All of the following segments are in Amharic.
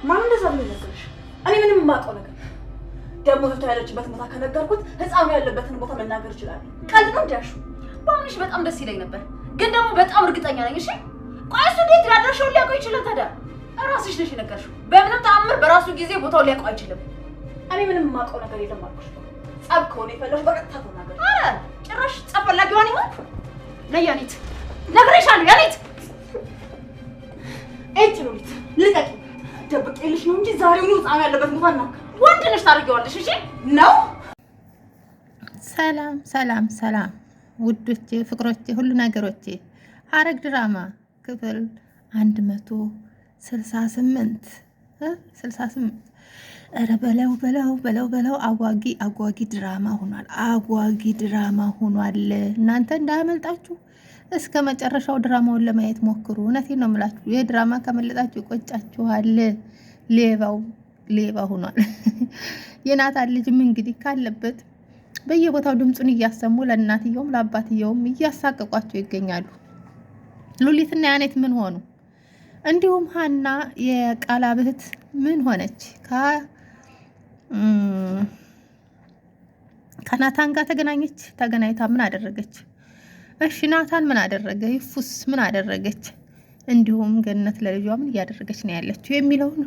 ማን እንደዛ ብሎ ይነግርሽ? እኔ ምንም የማውቀው ነገር ደግሞ እህቷ ያለችበት ቦታ ከነገርኩት ህፃኑ ያለበትን ቦታ መናገር ይችላል። ቀልድ ነው እንዲያሹ ባምንሽ በጣም ደስ ይለኝ ነበር፣ ግን ደግሞ በጣም እርግጠኛ ነኝ። እሺ ቆይ እሱ እንዴት አድራሻውን ሊያውቀው ይችላል ታዲያ? እራስሽ ነሽ የነገርሽው። በምንም ተአምር በራሱ ጊዜ ቦታውን ሊያውቀው አይችልም። እኔ ምንም የማውቀው ነገር የለም አልኩሽ። ጸብ ከሆነ የፈለሽ በቀጥታ ተናገር። ኧረ ጭራሽ ጸብ ፈላጊዋን ይሆን? ነይ ያኔት፣ ነግሬሻለሁ ያኔት። እጭ ሉሊት ልቀቂ። ደብቄልሽ ነው እንጂ ዛሬውኑ ህፃኑ ያለበት ቦታ እናውቅ። ወንድ ነሽ ታደርጊዋለሽ። እሺ ነው። ሰላም ሰላም ሰላም ውዶቼ፣ ፍቅሮቼ፣ ሁሉ ነገሮቼ ሐረግ ድራማ ክፍል 168 ኧረ በለው አጓጊ ድራማ ሆኗል። አጓጊ ድራማ ሆኗል። እናንተ እንዳያመልጣችሁ እስከ መጨረሻው ድራማውን ለማየት ሞክሩ። እውነቴን ነው የምላችሁ። ይህ ድራማ ከመለጣችሁ ይቆጫችኋል። ሌባ ሆኗል። የናታን ልጅም እንግዲህ ካለበት በየቦታው ድምፁን እያሰሙ ለእናትየውም ለአባትየውም እያሳቀቋቸው ይገኛሉ። ሉሊትና ያኔት ምን ሆኑ? እንዲሁም ሀና የቃላብ እህት ምን ሆነች? ከናታን ጋር ተገናኘች። ተገናኝታ ምን አደረገች? እሺ ናታን ምን አደረገ? ይፉስ ምን አደረገች? እንዲሁም ገነት ለልጇ ምን እያደረገች ነው ያለችው የሚለውን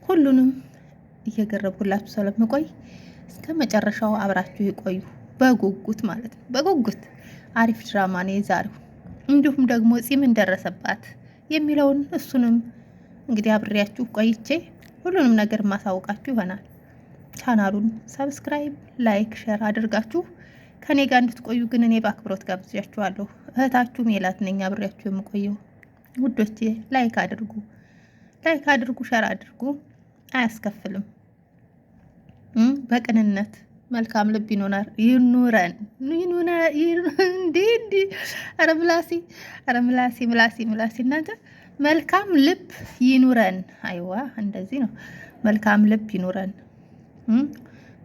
ሁሉንም እየገረብኩላችሁ ስለምቆይ እስከ መጨረሻው አብራችሁ ይቆዩ። በጉጉት ማለት ነው። በጉጉት አሪፍ ድራማ ነው የዛሬው። እንዲሁም ደግሞ ምን ደረሰባት የሚለውን እሱንም እንግዲህ አብሬያችሁ ቆይቼ ሁሉንም ነገር ማሳውቃችሁ ይሆናል። ቻናሉን ሰብስክራይብ፣ ላይክ፣ ሼር አድርጋችሁ ከኔ ጋር እንድትቆዩ ግን እኔ በአክብሮት ጋብዣችኋለሁ። እህታችሁ ሜላት ነኝ አብሬያችሁ የምቆየው። ውዶቼ ላይክ አድርጉ፣ ሼር አድርጉ። አያስከፍልም። በቅንነት መልካም ልብ ይኑረን። ኧረ ምላሴ እናንተ መልካም ልብ ይኑረን። አይዋ እንደዚህ ነው። መልካም ልብ ይኑረን።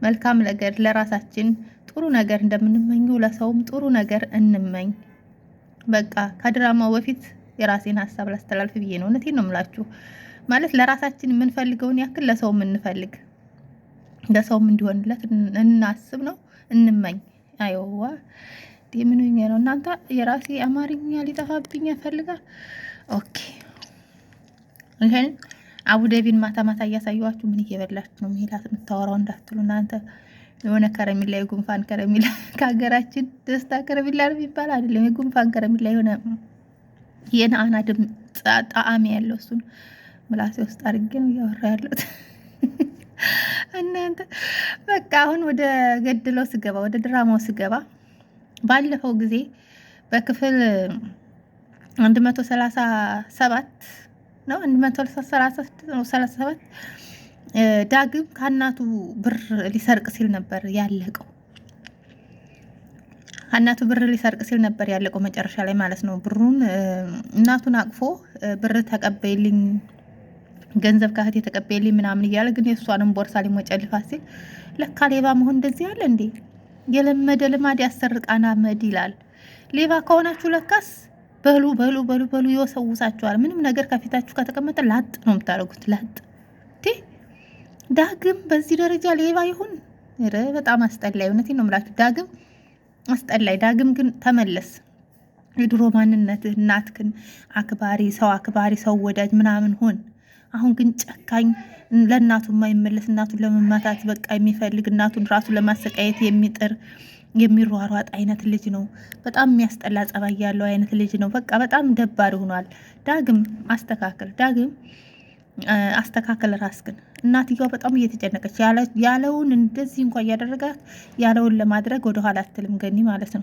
መልካም ነገር ለራሳችን ጥሩ ነገር እንደምንመኘው ለሰውም ጥሩ ነገር እንመኝ። በቃ ከድራማው በፊት የራሴን ሀሳብ ላስተላልፍ ብዬ ነው። እውነቴን ነው የምላችሁ። ማለት ለራሳችን የምንፈልገውን ያክል ለሰው የምንፈልግ ለሰውም እንዲሆንለት እናስብ ነው እንመኝ። አይዋ ምን ነው እናንተ የራሴ አማርኛ ሊጠፋብኝ ያፈልጋል። ኦኬ ይሄን አቡዳቢን ማታ እያሳየኋችሁ ምን እየበላችሁ ነው ሜላት የምታወራው እንዳትሉ እናንተ። የሆነ ከረሚላ የጉንፋን ከረሚላ ከሀገራችን ደስታ ከረሚላ ነው የሚባል አይደለም። የጉንፋን ከረሚላ የሆነ የነአና ድምፅ ጣዕም ያለው እሱን ምላሴ ውስጥ አድርጌ ነው እያወራ ያለሁት። እናንተ በቃ አሁን ወደ ገድለው ስገባ ወደ ድራማው ስገባ ባለፈው ጊዜ በክፍል 137 ነው 137 ዳግም ከእናቱ ብር ሊሰርቅ ሲል ነበር ያለቀው። ከእናቱ ብር ሊሰርቅ ሲል ነበር ያለቀው መጨረሻ ላይ ማለት ነው። ብሩን እናቱን አቅፎ ብር ተቀበይልኝ ገንዘብ ካህት የተቀበልኝ ምናምን እያለ ግን የእሷንም ቦርሳ ሊሞጨልፋት ሲል ለካ ሌባ መሆን እንደዚህ ያለ እንዴ! የለመደ ልማድ ያሰርቃና መድ ይላል። ሌባ ከሆናችሁ ለካስ በሉ ይወሰውሳችኋል። ምንም ነገር ከፊታችሁ ከተቀመጠ ላጥ ነው የምታደርጉት። ላጥ ዳግም በዚህ ደረጃ ሌባ ይሁን? በጣም አስጠላይ። እውነቴን ነው የምላችሁ። ዳግም አስጠላይ። ዳግም ግን ተመለስ። የድሮ ማንነትህ፣ እናትክን አክባሪ፣ ሰው ወዳጅ ምናምን ሆን። አሁን ግን ጨካኝ፣ ለእናቱ የማይመለስ፣ እናቱን ለመማታት በቃ የሚፈልግ፣ እናቱን ራሱ ለማሰቃየት የሚጥር የሚሯሯጥ አይነት ልጅ ነው። በጣም የሚያስጠላ ጸባይ ያለው አይነት ልጅ ነው። በቃ በጣም ደባሪ ሆኗል። ዳግም አስተካከል ራስክን። እናትየዋ በጣም እየተጨነቀች ያለውን እንደዚህ እንኳን እያደረጋት ያለውን ለማድረግ ወደኋላ አትልም ገኒ ማለት ነው።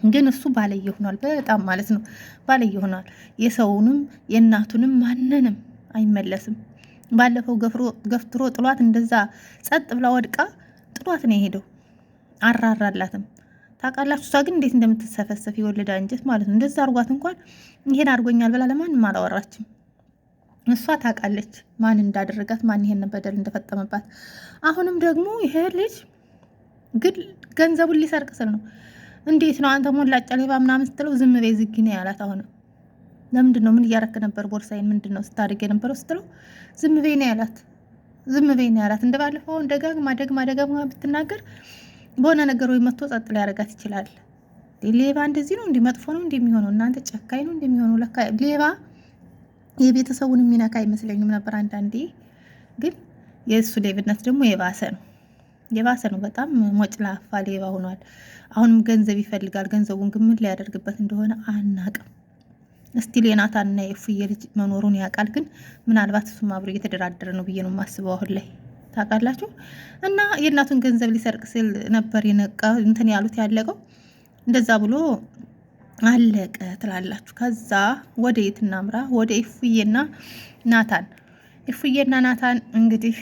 ግን እሱ ባለየ ሆኗል። በጣም ማለት ነው ባለየ ሆኗል። የሰውንም የእናቱንም ማንንም አይመለስም። ባለፈው ገፍትሮ ጥሏት እንደዛ ጸጥ ብላ ወድቃ ጥሏት ነው የሄደው። አራራላትም። ታውቃላችሁ። እሷ ግን እንዴት እንደምትሰፈሰፍ የወለዳ እንጀት ማለት ነው። እንደዛ አርጓት እንኳን ይሄን አድርጎኛል ብላ ለማንም አላወራችም። እሷ ታውቃለች ማን እንዳደረጋት፣ ማን ይሄን በደል እንደፈጸመባት። አሁንም ደግሞ ይሄ ልጅ ግን ገንዘቡን ሊሰርቅ ስል ነው። እንዴት ነው አንተ ሞላጫ ሌባ ምናምን ስትለው ዝም በይ ዝጊ ነው ያላት። አሁንም ለምንድን ነው ምን እያረክ ነበር ቦርሳዬን ምንድን ነው ስታደርግ የነበረው ስትለው ዝም በይ ነው ያላት። ዝም በይ ነው ያላት። እንደባለፈው ደጋግማ ብትናገር በሆነ ነገር ወይ መጥቶ ጸጥ ሊያደርጋት ይችላል። ሌባ እንደዚህ ነው እንዲህ መጥፎ ነው እንደሚሆነው እናንተ ጨካኝ ነው እንደሚሆነው ለካ ሌባ የቤተሰቡን የሚነካ አይመስለኝም ነበር አንዳንዴ። ግን የእሱ ሌብነት ደግሞ የባሰ ነው። በጣም ሞጭላፋ ሌባ ሆኗል። አሁንም ገንዘብ ይፈልጋል። ገንዘቡን ግን ምን ሊያደርግበት እንደሆነ አናቅም። እስቲ የናታንና የእፉዬ ልጅ መኖሩን ያውቃል። ግን ምናልባት እሱም አብሮ እየተደራደረ ነው ብዬ ነው የማስበው አሁን ላይ ታውቃላችሁ። እና የእናቱን ገንዘብ ሊሰርቅ ሲል ነበር የነቃ እንትን ያሉት ያለቀው እንደዛ ብሎ አለቀ ትላላችሁ። ከዛ ወደ የት እናምራ? ወደ እፉዬና ናታን። እፉዬና ናታን እንግዲህ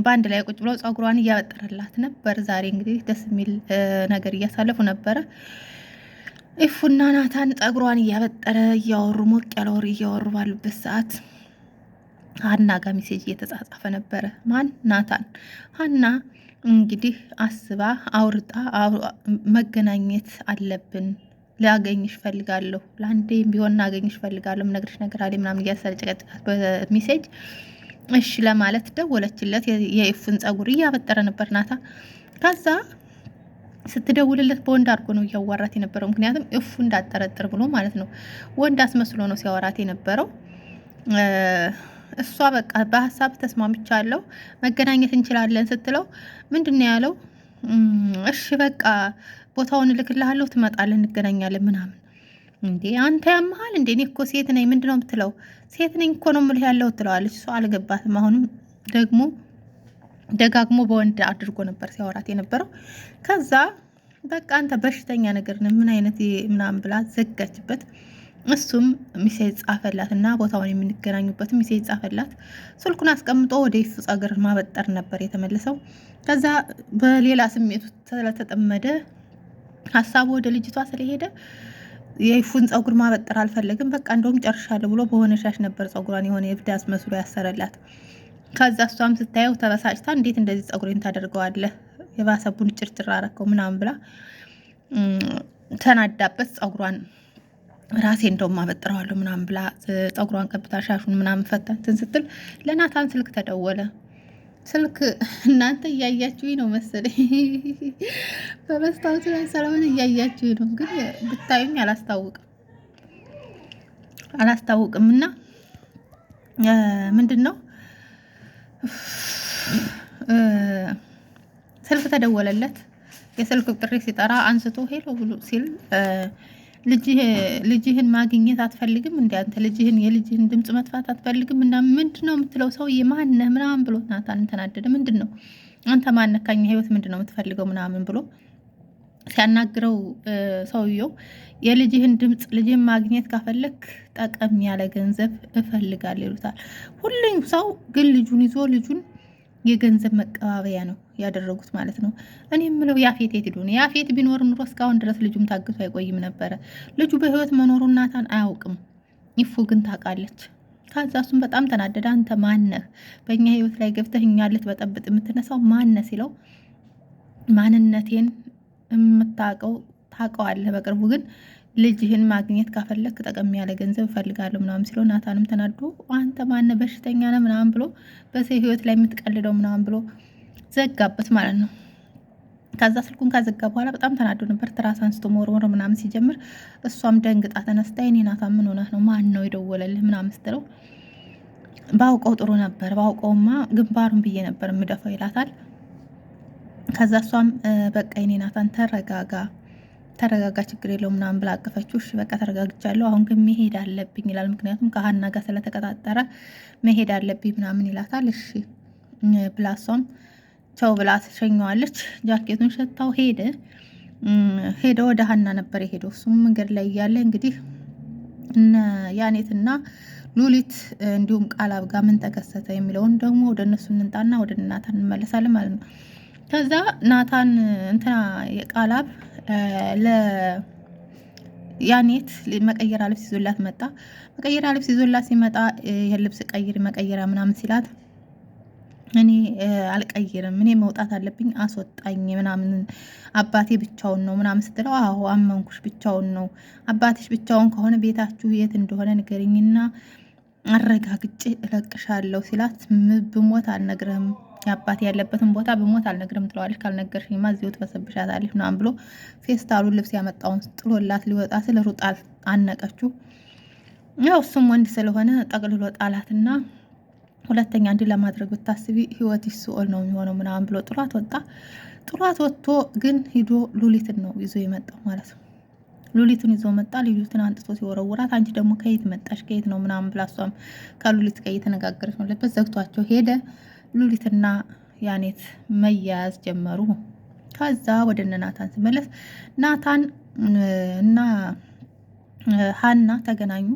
በአንድ ላይ ቁጭ ብለው ጸጉሯን እያበጠረላት ነበር። ዛሬ እንግዲህ ደስ የሚል ነገር እያሳለፉ ነበረ። እፉና ናታን ጸጉሯን እያበጠረ እያወሩ ሞቅ ያለ ወሬ እያወሩ ባሉበት ሰዓት ሀና ጋር ሜሴጅ እየተጻጻፈ ነበረ። ማን? ናታን። ሀና እንግዲህ አስባ አውርጣ መገናኘት አለብን፣ ላገኝሽ ፈልጋለሁ፣ ለአንዴም ቢሆን ላገኝሽ ፈልጋለሁ፣ ምነግርሽ ነገር አለ ምናምን እያሰረ ጨቀጨቃት በሜሴጅ። እሺ ለማለት ደወለችለት። የእፉን ጸጉር እያበጠረ ነበር ናታ። ከዛ ስትደውልለት በወንድ አድርጎ ነው እያዋራት የነበረው። ምክንያቱም እፉ እንዳጠረጥር ብሎ ማለት ነው። ወንድ አስመስሎ ነው ሲያወራት የነበረው። እሷ በቃ በሀሳብ ተስማምቻለሁ መገናኘት እንችላለን ስትለው ምንድን ነው ያለው? እሺ በቃ ቦታውን እልክልሃለሁ ትመጣለህ እንገናኛለን ምናምን። እንዴ አንተ ያመሃል እንዴ? እኔ እኮ ሴት ነኝ ምንድን ነው የምትለው? ሴት ነኝ እኮ ነው የምልህ ያለው ትለዋለች። እሷ አልገባትም። አሁንም ደግሞ ደጋግሞ በወንድ አድርጎ ነበር ሲያወራት የነበረው። ከዛ በቃ አንተ በሽተኛ ነገር ነው ምን አይነት ምናምን ብላ ዘጋችበት። እሱም ሚሴጅ ጻፈላት እና ቦታውን የምንገናኙበት ሚሴጅ ጻፈላት። ስልኩን አስቀምጦ ወደ እፉ ጸጉር ማበጠር ነበር የተመለሰው። ከዛ በሌላ ስሜቱ ስለተጠመደ ሀሳቡ ወደ ልጅቷ ስለሄደ የእፉን ጸጉር ማበጠር አልፈለግም። በቃ እንደውም ጨርሻለሁ ብሎ በሆነ ሻሽ ነበር ጸጉሯን የሆነ የእብድ አስመስሎ ያሰረላት። ከዛ እሷም ስታየው ተበሳጭታ እንዴት እንደዚህ ጸጉሬን ታደርገዋለህ? የባሰቡን ጭርጭር አረከው ምናምን ብላ ተናዳበት ጸጉሯን ራሴ እንደውም አበጥረዋለሁ ምናምን ብላ ጸጉሯን ቀብታ ሻሹን ምናምን ፈታንትን ስትል ለናታን ስልክ ተደወለ። ስልክ እናንተ እያያችሁኝ ነው መሰለኝ በመስታወቱ ላይ ስለሆነ እያያችሁኝ ነው፣ ግን ብታዩኝ አላስታውቅም እና ምንድን ነው ስልክ ተደወለለት። የስልክ ጥሪ ሲጠራ አንስቶ ሄሎ ብሎ ሲል ልጅህን ማግኘት አትፈልግም እንዴ አንተ? የልጅህን ድምጽ መጥፋት አትፈልግም? እና ምንድን ነው የምትለው? ሰውዬ ማነህ ምናምን ብሎ ናታን ተናደደ። ምንድን ነው አንተ ማነህ? ከኛ ህይወት ምንድን ነው የምትፈልገው? ምናምን ብሎ ሲያናግረው ሰውየው የልጅህን ድምጽ ልጅህን ማግኘት ካፈለክ ጠቀም ያለ ገንዘብ እፈልጋለሁ ይሉታል። ሁሉም ሰው ግን ልጁን የገንዘብ መቀባበያ ነው ያደረጉት ማለት ነው። እኔ የምለው ያፌት የት ሄዶ ነው? ያፌት ቢኖር ኑሮ እስካሁን ድረስ ልጁም ታግቶ አይቆይም ነበረ። ልጁ በህይወት መኖሩን ናታን አያውቅም። እፉ ግን ታውቃለች። ከዛ እሱም በጣም ተናደደ። አንተ ማነህ? በእኛ ህይወት ላይ ገብተህ እኛን ልትበጠብጥ የምትነሳው ማነህ ሲለው ማንነቴን የምታውቀው ታውቀዋለህ፣ በቅርቡ ግን ልጅህን ማግኘት ካፈለክ ጠቀም ያለ ገንዘብ እፈልጋለሁ ምናምን ሲለው ናታንም ተናዶ አንተ ማነህ? በሽተኛ ነህ ምናምን ብሎ በሰው ህይወት ላይ የምትቀልደው ምናምን ብሎ ዘጋበት ማለት ነው። ከዛ ስልኩን ካዘጋ በኋላ በጣም ተናዶ ነበር። ትራስ አንስቶ መወርወር ምናምን ሲጀምር እሷም ደንግጣ ተነስታ የኔ ናታን ምን ሆነህ ነው? ማን ነው የደወለልህ? ምናምን ስትለው ባውቀው ጥሩ ነበር፣ ባውቀውማ ግንባሩን ብዬ ነበር የምደፋው ይላታል። ከዛ እሷም በቃ የኔ ናታን ተረጋጋ ችግር የለው ምናምን ብላ አቀፈችው። እሺ በቃ ተረጋግቻለሁ፣ አሁን ግን መሄድ አለብኝ ይላል። ምክንያቱም ከሀና ጋር ስለተቀጣጠረ መሄድ አለብኝ ምናምን ይላታል። እሺ ብላ እሷም ቻው ብላ ትሸኘዋለች። ጃኬቱን ሸታው ሄደ ወደ ሀና ነበር የሄደው። እሱም መንገድ ላይ እያለ እንግዲህ እነ ያኔትና ሉሊት እንዲሁም ቃላብ ጋር ምን ተከሰተ የሚለውን ደግሞ ወደ እነሱ እንንጣና ወደ ናታን እንመለሳለን ማለት ነው። ከዛ ናታን እንትና የቃላብ ለያኔት መቀየሪያ ልብስ ይዞላት መጣ። መቀየሪያ ልብስ ይዞላት ሲመጣ የልብስ ቀይር መቀየሪያ ምናምን ሲላት እኔ አልቀይርም፣ እኔ መውጣት አለብኝ፣ አስወጣኝ ምናምን አባቴ ብቻውን ነው ምናምን ስትለው አዎ አመንኩሽ፣ ብቻውን ነው አባትሽ። ብቻውን ከሆነ ቤታችሁ የት እንደሆነ ንገሪኝና አረጋግጬ እለቅሻለሁ ሲላት ብሞት አልነግርህም፣ የአባቴ ያለበትን ቦታ ብሞት አልነግርህም ትለዋለች። ካልነገርሽኝማ እዚሁ ትበሰብሻታለች ምናምን ብሎ ፌስታሉን ልብስ ያመጣውን ጥሎላት ሊወጣ ስለ ሩጣ አነቀችው። ያው እሱም ወንድ ስለሆነ ጠቅልሎ ጣላትና ሁለተኛ እንዲህ ለማድረግ ብታስቢ ህይወትሽ ሲኦል ነው የሚሆነው ምናምን ብሎ ጥሏት ወጣ። ጥሏት ወጥቶ ግን ሂዶ ሉሊትን ነው ይዞ የመጣው ማለት ነው። ሉሊትን ይዞ መጣ። ሉሊትን አንጥቶ ሲወረውራት አንቺ ደግሞ ከየት መጣሽ ከየት ነው ምናምን ብላ እሷም ከሉሊት ጋር እየተነጋገረች ነው ለበት ዘግቷቸው ሄደ። ሉሊትና ያኔት መያያዝ ጀመሩ። ከዛ ወደ እነ ናታን ሲመለስ ናታን እና ሀና ተገናኙ።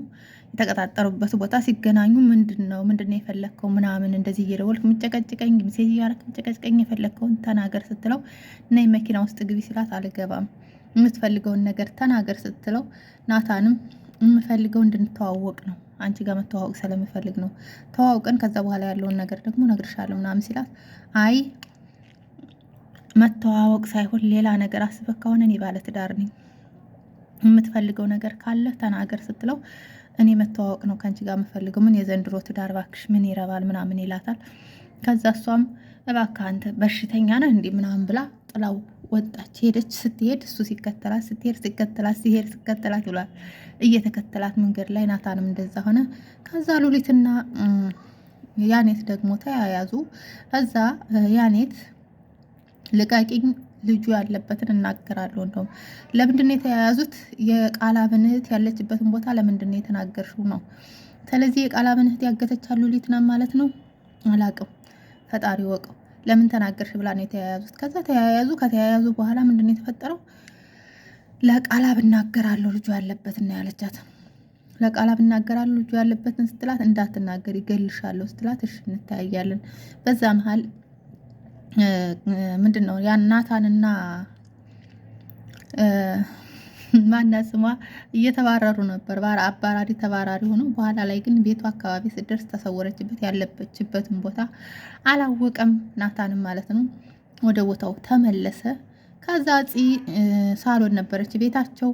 የተቀጣጠሩበት ቦታ ሲገናኙ ምንድነው የፈለግከው ምናምን እንደዚህ እየደወልክ ምጨቀጭቀኝ ሜሴጅ እያደረክ ምጨቀጭቀኝ የፈለግከውን ተናገር ስትለው ነይ መኪና ውስጥ ግቢ ሲላት አልገባም የምትፈልገውን ነገር ተናገር ስትለው ናታንም የምፈልገው እንድንተዋወቅ ነው አንቺ ጋር መተዋወቅ ስለምፈልግ ነው ተዋውቀን ከዛ በኋላ ያለውን ነገር ደግሞ ነግርሻለሁ ምናምን ሲላት አይ መተዋወቅ ሳይሆን ሌላ ነገር አስበህ ከሆነ እኔ ባለ ትዳር ነኝ የምትፈልገው ነገር ካለ ተናገር ስትለው እኔ መተዋወቅ ነው ካንቺ ጋር የምፈልገው ምን የዘንድሮ ትዳር ባክሽ ምን ይረባል ምናምን ይላታል። ከዛ እሷም እባክህ አንተ በሽተኛ ነህ እንዴ ምናምን ብላ ጥላው ወጣች። ሄደች። ስትሄድ እሱ ሲከተላት ሲከተላት ብሏል። እየተከተላት መንገድ ላይ ናታንም እንደዛ ሆነ። ከዛ ሉሊትና ያኔት ደግሞ ተያያዙ። ከዛ ያኔት ልቃቂኝ ልጁ ያለበትን እናገራለሁ። እንደውም ለምንድን ነው የተያያዙት? የቃላብን እህት ያለችበትን ቦታ ለምንድን ነው የተናገርሽው ነው። ስለዚህ የቃላብን እህት ያገተቻሉ ሊትና ማለት ነው። አላቅም ፈጣሪ ወቀው። ለምን ተናገርሽ ብላ ነው የተያያዙት። ከዛ ተያያዙ። ከተያያዙ በኋላ ምንድን ነው የተፈጠረው? ለቃላብ እናገራለሁ ልጁ ያለበትን ያለቻት። ለቃላብ እናገራለሁ ልጁ ያለበትን ስትላት እንዳትናገር ይገልሻለሁ ስትላት እሺ እንተያያለን። በዛ መሀል ምንድን ነው ያን ናታንና ማና ስሟ እየተባረሩ ነበር። አባራሪ ተባራሪ ሆኖ በኋላ ላይ ግን ቤቱ አካባቢ ስደርስ ተሰወረችበት። ያለበችበትን ቦታ አላወቀም ናታንም ማለት ነው። ወደ ቦታው ተመለሰ። ከዛ ሳሎን ነበረች ቤታቸው።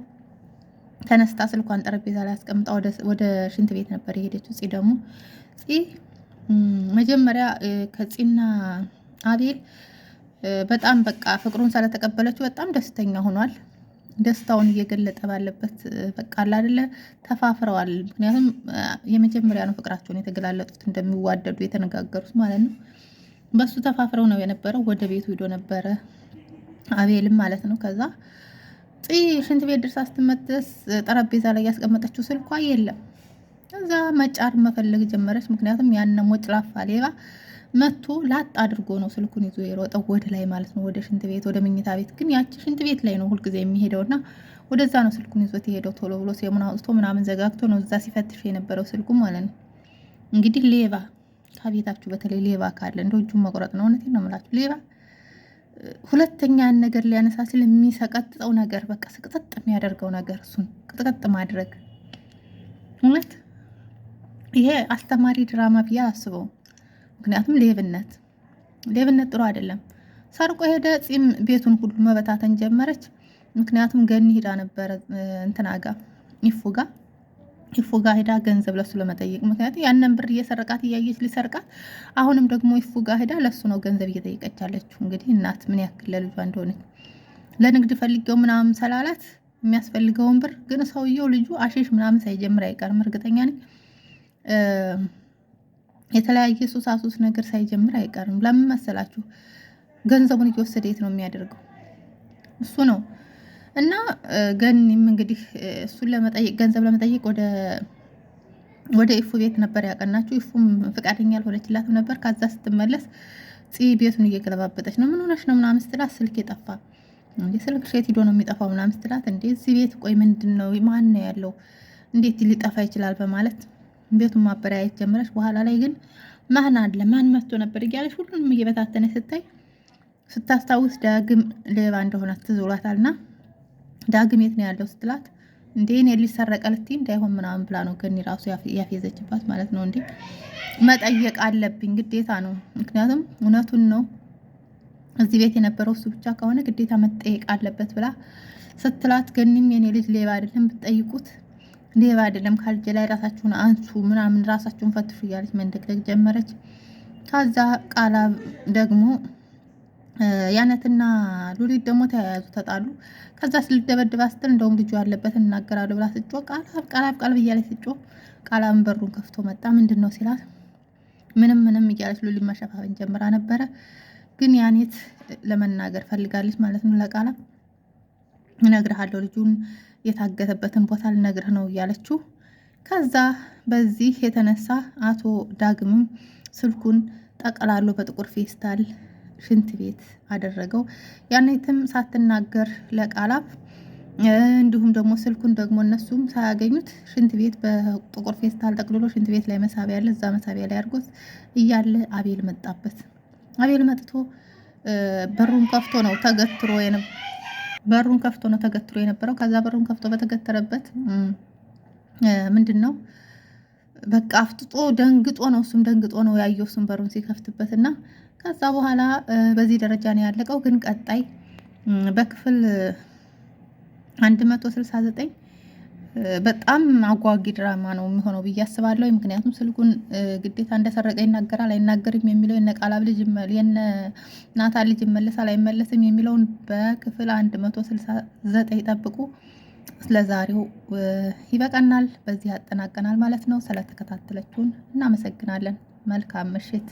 ተነስታ ስልኳን ጠረጴዛ ላይ አስቀምጣ ወደ ሽንት ቤት ነበር የሄደችው። ደግሞ መጀመሪያ ከፂና አቤል በጣም በቃ ፍቅሩን ስለተቀበለችው በጣም ደስተኛ ሆኗል። ደስታውን እየገለጠ ባለበት በቃ አይደለ ተፋፍረዋል። ምክንያቱም የመጀመሪያ ነው ፍቅራቸውን የተገላለጡት እንደሚዋደዱ የተነጋገሩት ማለት ነው። በሱ ተፋፍረው ነው የነበረው። ወደ ቤቱ ሄዶ ነበረ አቤልም ማለት ነው። ከዛ ሽንት ቤት ድረስ ስትመለስ ጠረጴዛ ላይ ያስቀመጠችው ስልኳ የለም። ከዛ መጫር መፈለግ ጀመረች። ምክንያቱም ያን ሞጭላፋ ሌባ መቶ ላጥ አድርጎ ነው ስልኩን ይዞ የሮጠው ወደ ላይ ማለት ነው፣ ወደ ሽንት ቤት ወደ መኝታ ቤት። ግን ያቺ ሽንት ቤት ላይ ነው ሁልጊዜ የሚሄደውና ወደዛ ነው ስልኩን ይዞት የሄደው። ቶሎ ብሎ ሲሙን አውጥቶ ምናምን ዘጋግቶ ነው እዛ ሲፈትሽ የነበረው ስልኩ ማለት ነው። እንግዲህ ሌባ ከቤታችሁ በተለይ ሌባ ካለ እንደው እጁን መቁረጥ ነው። እውነቴን ነው የምላችሁ። ሌባ ሁለተኛ ነገር ሊያነሳ ሲል የሚሰቀጥጠው ነገር በቃ ስቅጥጥ የሚያደርገው ነገር እሱን ቅጥቅጥ ማድረግ። እውነት ይሄ አስተማሪ ድራማ ብዬ አስበው። ምክንያቱም ሌብነት ጥሩ አይደለም። ሰርቆ ሄደ። ፂም ቤቱን ሁሉ መበታተን ጀመረች። ምክንያቱም ገኒ ሄዳ ነበረ እንትናጋ ይፉጋ ሄዳ ገንዘብ ለሱ ለመጠየቅ። ምክንያቱም ያንን ብር እየሰረቃት እያየች ሊሰርቃት፣ አሁንም ደግሞ ይፉጋ ሄዳ ለሱ ነው ገንዘብ እየጠየቀች ያለችው። እንግዲህ እናት ምን ያክል ለልጇ እንደሆነች ለንግድ ፈልገው ምናምን ሰላላት የሚያስፈልገውን ብር ግን ሰውየው ልጁ አሽሽ ምናምን ሳይጀምር አይቀርም እርግጠኛ ነኝ። የተለያየ ሱሳሱስ ነገር ሳይጀምር አይቀርም። ለምን መሰላችሁ? ገንዘቡን እየወሰደ የት ነው የሚያደርገው? እሱ ነው። እና ገኒም እንግዲህ እሱን ለመጠየቅ ገንዘብ ለመጠየቅ ወደ ኢፉ ቤት ነበር ያቀናችሁ። ኢፉም ፍቃደኛ አልሆነችላትም ነበር። ከዛ ስትመለስ ቤቱን እየገለባበጠች ነው። ምን ሆነሽ ነው ምናምን ስትላት ስልክ የጠፋ እንዴ፣ ስልክ ሼት ሄዶ ነው የሚጠፋው ምናምን ስትላት እንዴ እዚህ ቤት ቆይ ምንድን ነው ማን ነው ያለው እንዴት ሊጠፋ ይችላል በማለት ቤቱን ማበራየት ጀመረች። በኋላ ላይ ግን ማን አለ ማን መጥቶ ነበር እያለች ሁሉንም እየበታተነ ስታስታውስ ዳግም ሌባ እንደሆነ ትዝሏታልና ዳግም የት ነው ያለው ስትላት እንዴ እኔ ሊሰረቀ ልትይ እንዳይሆን ምናምን ብላ ነው ገኒ ራሱ ያፌዘችባት ማለት ነው። እንዴ መጠየቅ አለብኝ ግዴታ ነው። ምክንያቱም እውነቱን ነው እዚህ ቤት የነበረው እሱ ብቻ ከሆነ ግዴታ መጠየቅ አለበት ብላ ስትላት፣ ገኒም የኔ ልጅ ሌባ አይደለም ብትጠይቁት ሌባ አይደለም ካልጀ ላይ ራሳችሁን አንሱ ምናምን ራሳችሁን ፈትሹ እያለች መንደቅደቅ ጀመረች። ከዛ ቃላብ ደግሞ ያነትና ሉሊት ደግሞ ተያያዙ፣ ተጣሉ። ከዛ ስልደበድባ ስትል እንደውም ልጁ ያለበት እናገራለሁ ብላ ስጮ ቃላብ እያለች ስጮ ቃላብን በሩን ከፍቶ መጣ። ምንድን ነው ሲላት ምንም እያለች ሉሊት መሸፋፈን ጀምራ ነበረ። ግን ያኔት ለመናገር ፈልጋለች ማለት ነው ለቃላብ። እነግርሃለሁ ልጁን የታገተበትን ቦታ ልነግርህ ነው እያለችው። ከዛ በዚህ የተነሳ አቶ ዳግምም ስልኩን ጠቀላሎ በጥቁር ፌስታል ሽንት ቤት አደረገው። ያኔትም ሳትናገር ለቃላብ እንዲሁም ደግሞ ስልኩን ደግሞ እነሱም ሳያገኙት ሽንት ቤት በጥቁር ፌስታል ጠቅልሎ ሽንት ቤት ላይ መሳቢያ ያለ እዛ መሳቢያ ላይ አድርጎት እያለ አቤል መጣበት። አቤል መጥቶ በሩን ከፍቶ ነው ተገትሮ የነበረው። ከዛ በሩን ከፍቶ በተገተረበት ምንድን ነው በቃ አፍጥጦ ደንግጦ ነው እሱም ደንግጦ ነው ያየው እሱም በሩን ሲከፍትበት እና ከዛ በኋላ በዚህ ደረጃ ነው ያለቀው። ግን ቀጣይ በክፍል 169 በጣም አጓጊ ድራማ ነው የሚሆነው ብዬ አስባለሁ። ምክንያቱም ስልኩን ግዴታ እንደሰረቀ ይናገራል አይናገርም የሚለው የነቃላብ ልጅ ናታን ልጅ ይመለሳል አይመለስም የሚለውን በክፍል 169 ጠብቁ። ስለዛሬው ይበቃናል፣ በዚህ ያጠናቀናል ማለት ነው። ስለተከታተላችሁን እናመሰግናለን። መልካም ምሽት።